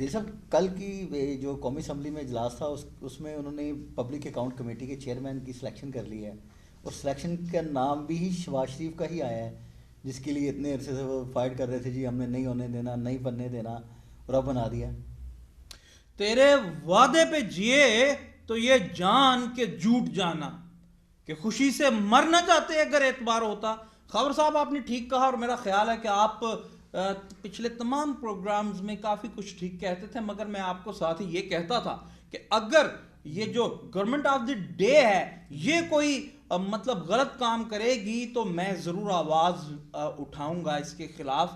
عدیل صاحب کل کی جو قومی اسمبلی میں اجلاس تھا اس میں انہوں نے پبلک اکاؤنٹ کمیٹی کے چیئرمین کی سلیکشن کر لی ہے اور سلیکشن کا نام بھی شہباز شریف کا ہی آیا ہے جس کے لیے اتنے عرصے سے وہ فائٹ کر رہے تھے جی ہم نے نہیں ہونے دینا نہیں بننے دینا اور اب بنا دیا. تیرے وعدے پہ جیے تو یہ جان کے جھوٹ جانا کہ خوشی سے مرنا چاہتے اگر اعتبار ہوتا. خبر صاحب آپ نے ٹھیک کہا اور میرا خیال ہے کہ آپ پچھلے تمام پروگرامز میں کافی کچھ ٹھیک کہتے تھے مگر میں آپ کو ساتھ ہی یہ کہتا تھا کہ اگر یہ جو گورنمنٹ آف دی ڈے ہے یہ کوئی مطلب غلط کام کرے گی تو میں ضرور آواز اٹھاؤں گا اس کے خلاف.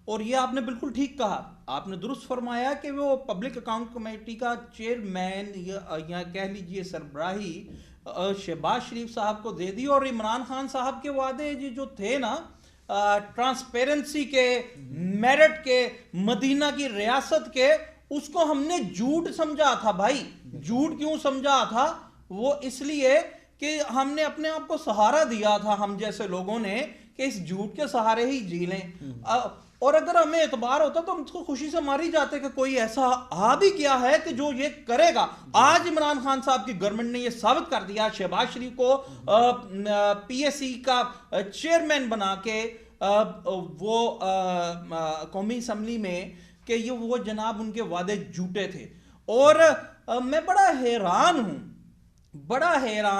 اور یہ آپ نے بالکل ٹھیک کہا, آپ نے درست فرمایا کہ وہ پبلک اکاؤنٹ کمیٹی کا چیئرمین یا کہہ لیجئے سربراہی شہباز شریف صاحب کو دے دی اور عمران خان صاحب کے وعدے جو تھے نا ٹرانسپیرنسی کے, میرٹ کے, مدینہ کی ریاست کے, اس کو ہم نے جھوٹ سمجھا تھا بھائی. جھوٹ کیوں سمجھا تھا؟ وہ اس لیے کہ ہم نے اپنے آپ کو سہارا دیا تھا ہم جیسے لوگوں نے کہ اس جھوٹ کے سہارے ہی جی لیں. اور اگر ہمیں اعتبار ہوتا تو ہم کو خوشی سے ماری جاتے کہ کوئی ایسا آ بھی کیا ہے کہ جو یہ کرے گا. آج عمران خان صاحب کی گورنمنٹ نے یہ ثابت کر دیا شہباز شریف کو پی ایس سی کا چیئرمین بنا کے وہ قومی اسمبلی میں کہ یہ وہ جناب ان کے وعدے جھوٹے تھے. اور میں بڑا حیران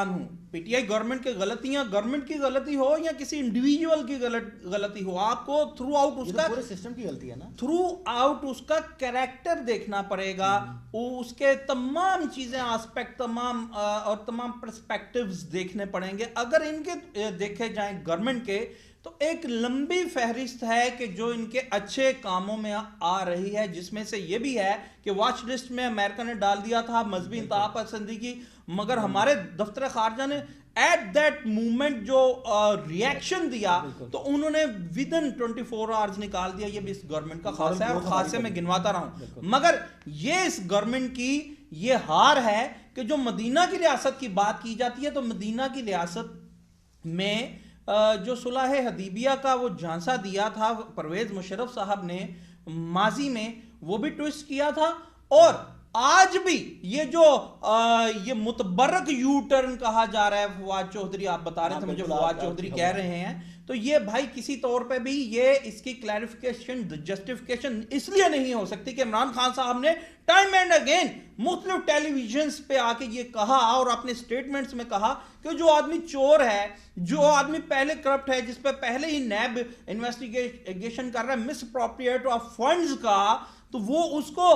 ہوں پی ٹی آئی گورنمنٹ کی غلطیاں, گورنمنٹ کی غلطی ہو یا کسی انڈیویجول کی غلطی ہو, آپ کو تھرو آؤٹ اس کا پورے سسٹم کی غلطی ہے نا, تھرو آؤٹ اس کا کریکٹر دیکھنا پڑے گا, اس کے تمام چیزیں آسپیکٹ تمام اور تمام پرسپیکٹیوز دیکھنے پڑیں گے. اگر ان کے دیکھے جائیں گورنمنٹ کے تو ایک لمبی فہرست ہے کہ جو ان کے اچھے کاموں میں آ رہی ہے, جس میں سے یہ بھی ہے کہ واچ لسٹ میں امریکہ نے ڈال دیا تھا مذہبی انتہا پسندی کی, مگر ہمارے دفتر خارجہ نے ایٹ دیٹ مومنٹ جو ریاکشن دیا تو انہوں نے ودن 24 آورز نکال دیا. یہ بھی اس گورنمنٹ کا خاصہ ہے اور خاصے میں گنواتا رہا ہوں. مگر یہ اس گورنمنٹ کی یہ ہار ہے کہ جو مدینہ کی ریاست کی بات کی جاتی ہے تو مدینہ کی ریاست میں جو صلح حدیبیہ کا وہ جھانسا دیا تھا پرویز مشرف صاحب نے ماضی میں, وہ بھی ٹویسٹ کیا تھا. اور آج بھی یہ جو یہ متبرک یو ٹرن کہا جا رہا ہے, فواد چودھری آپ بتا رہے تھے مجھے فواد چودھری کہہ رہے ہیں, تو یہ بھائی کسی طور پہ بھی یہ اس کی کلیریفیکیشن جسٹیفیکیشن اس لیے نہیں ہو سکتی کہ عمران خان صاحب نے ٹائم اینڈ اگین مختلف ٹیلی ویژنز پہ آ کے یہ کہا اور اپنے سٹیٹمنٹس میں کہا کہ جو آدمی چور ہے, جو آدمی پہلے کرپٹ ہے, جس پہ پہلے ہی نیب انویسٹیگیشن کر رہا ہے مس اپروپریٹ آف فنڈز کا, تو وہ اس کو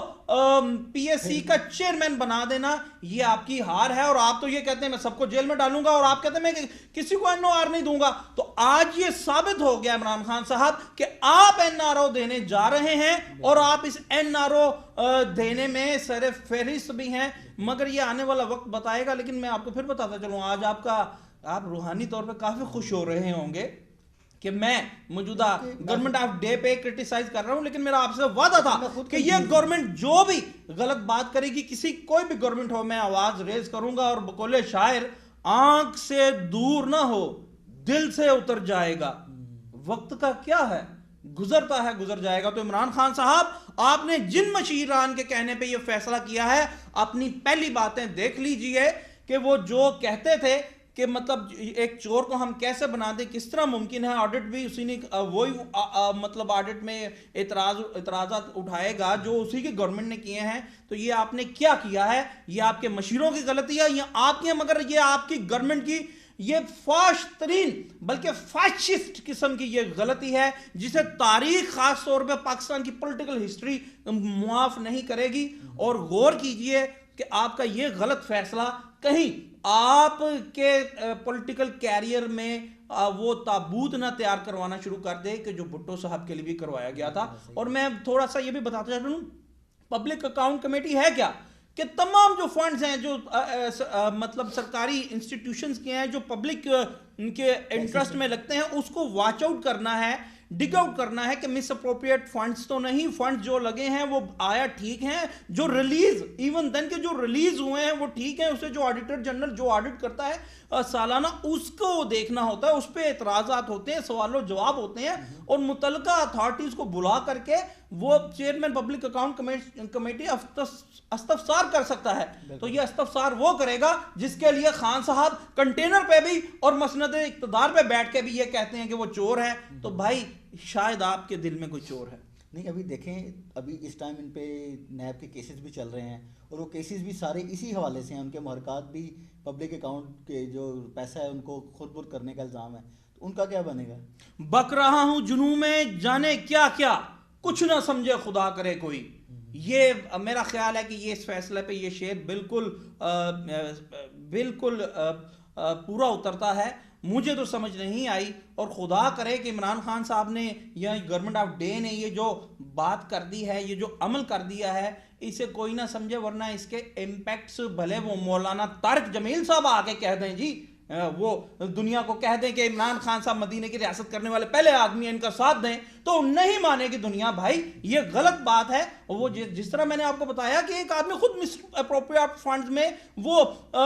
پی ایس سی کا چیئرمین بنا دینا یہ آپ کی ہار ہے. اور آپ تو یہ کہتے ہیں میں سب کو جیل میں ڈالوں گا اور آپ کہتے ہیں میں کسی کو این او آر نہیں دوں گا. تو آج یہ ثابت ہو گیا عمران خان صاحب کہ آپ این آر او دینے جا رہے ہیں اور آپ اس این آر او دینے میں سر فہرست بھی ہیں, مگر یہ آنے والا وقت بتائے گا. لیکن میں آپ کو پھر بتاتا چلوں, آج آپ روحانی طور پہ کافی خوش ہو رہے ہوں گے کہ میں موجودہ گورنمنٹ آف ڈے پہ کرٹیسائز کر رہا ہوں, لیکن میرا آپ سے وعدہ تھا کہ یہ گورنمنٹ جو بھی غلط بات کرے گی, کسی کوئی بھی گورنمنٹ ہو, میں آواز ریز کروں گا. اور بقول شاعر آنکھ سے دور نہ ہو دل سے اتر جائے گا. وقت کا کیا ہے, گزرتا ہے گزر جائے گا. تو عمران خان صاحب آپ نے جن مشیران کے کہنے پہ یہ فیصلہ کیا ہے, اپنی پہلی باتیں دیکھ لیجئے کہ وہ جو کہتے تھے کہ مطلب ایک چور کو ہم کیسے بنا دیں, کس طرح ممکن ہے. آڈٹ بھی اسی نے وہی مطلب آڈٹ میں اعتراضات اٹھائے گا جو اسی کی گورنمنٹ نے کیے ہیں. تو یہ آپ نے کیا کیا ہے, یہ آپ کے مشیروں کی غلطی ہے یا آپ کی, مگر یہ آپ کی گورنمنٹ کی یہ فاش ترین بلکہ فاشسٹ قسم کی یہ غلطی ہے جسے تاریخ خاص طور پہ پاکستان کی پولیٹیکل ہسٹری معاف نہیں کرے گی. اور غور کیجئے کہ آپ کا یہ غلط فیصلہ کہیں آپ کے پولیٹیکل کیریئر میں وہ تابوت نہ تیار کروانا شروع کر دے کہ جو بھٹو صاحب کے لیے بھی کروایا گیا تھا. اور میں تھوڑا سا یہ بھی بتاتا چاہتا ہوں, پبلک اکاؤنٹ کمیٹی ہے کیا کہ تمام جو فنڈز ہیں جو مطلب سرکاری انسٹیٹیوشنز کے ہیں جو پبلک کے انٹرسٹ میں لگتے ہیں, اس کو واچ آؤٹ کرنا ہے, ڈگ آؤٹ کرنا ہے کہ مس اپروپریٹ فنڈز تو نہیں, فنڈز جو لگے ہیں وہ آیا ٹھیک ہیں, جو ریلیز ایون دن کے جو ریلیز ہوئے ہیں وہ ٹھیک ہیں. اسے جو آڈیٹر جنرل جو آڈٹ کرتا ہے سالانہ اس کو دیکھنا ہوتا ہے, اس پہ اعتراضات ہوتے ہیں, سوال و جواب ہوتے ہیں, اور متعلقہ اتھارٹیز کو بلا کر کے وہ چیئرمین پبلک اکاؤنٹ کمیٹی استفسار کر سکتا ہے، تو یہ استفسار وہ کرے گا جس کے لیے خان صاحب کنٹینر پہ بھی اور مسند اقتدار پہ بیٹھ کے بھی یہ کہتے ہیں کہ وہ چور ہے. تو بھائی شاید آپ کے دل میں کوئی چور ہے. نہیں ابھی دیکھیں، ابھی اس ٹائم ان پہ نیب کے کیسز بھی چل رہے ہیں اور وہ کیسز بھی سارے اسی حوالے سے ہیں. ان کے محرکات بھی پبلک اکاؤنٹ کے جو پیسہ ہے ان کو خود بر کرنے کا الزام ہے، تو ان کا کیا بنے گا؟ بک رہا ہوں جنوں میں جانے کیا کیا، کچھ نہ سمجھے خدا کرے کوئی. یہ میرا خیال ہے کہ یہ اس فیصلے پہ یہ شعر بالکل پورا اترتا ہے. مجھے تو سمجھ نہیں آئی، اور خدا کرے کہ عمران خان صاحب نے یا گورنمنٹ آف ڈے نے یہ جو بات کر دی ہے، یہ جو عمل کر دیا ہے، اسے کوئی نہ سمجھے، ورنہ اس کے امپیکٹس بھلے وہ مولانا طارق جمیل صاحب آ کے کہہ دیں جی، وہ دنیا کو کہہ دیں کہ عمران خان صاحب مدینے کی ریاست کرنے والے پہلے آدمی ہیں، ان کا ساتھ دیں، تو نہیں مانے گی دنیا. بھائی یہ غلط بات ہے. وہ جس طرح میں نے آپ کو بتایا کہ ایک آدمی خود مس اپروپریٹ فنڈز میں وہ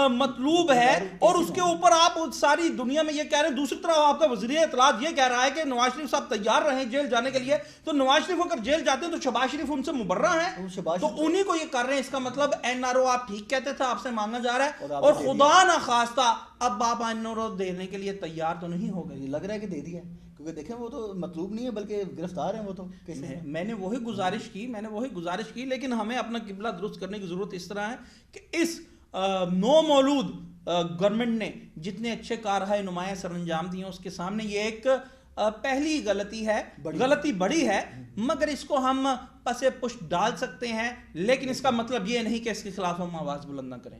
مطلوب ہے، اور اس کے اوپر آپ ساری دنیا میں یہ کہہ رہے ہیں. دوسری طرف آپ کا وزیر اطلاعات یہ کہہ رہا ہے کہ نواز شریف صاحب تیار رہیں جیل جانے کے لیے. تو نواز شریف اگر جیل جاتے ہیں تو شہباز شریف ان سے مبرہ ہیں، تو انہی کو یہ کر رہے ہیں. اس کا مطلب این آر او آپ ٹھیک کہتے تھے، آپ سے مانگا جا رہا ہے، اور خدا نہ خواستہ اب آپ این آر او دینے کے لیے تیار تو نہیں ہو گئے. لگ رہا ہے کہ دے دیا، کیونکہ دیکھیں وہ تو مطلوب نہیں ہے بلکہ گرفتار ہیں وہ تو. میں نے وہی گزارش کی لیکن ہمیں اپنا قبلہ درست کرنے کی ضرورت اس طرح ہے کہ اس نو مولود گورنمنٹ نے جتنے اچھے کارہائے نمایاں سر انجام دیے، اس کے سامنے یہ ایک پہلی غلطی ہے، غلطی بڑی ہے، مگر اس کو ہم پس پشت ڈال سکتے ہیں، لیکن اس کا مطلب یہ نہیں کہ اس کے خلاف ہم آواز بلند نہ کریں.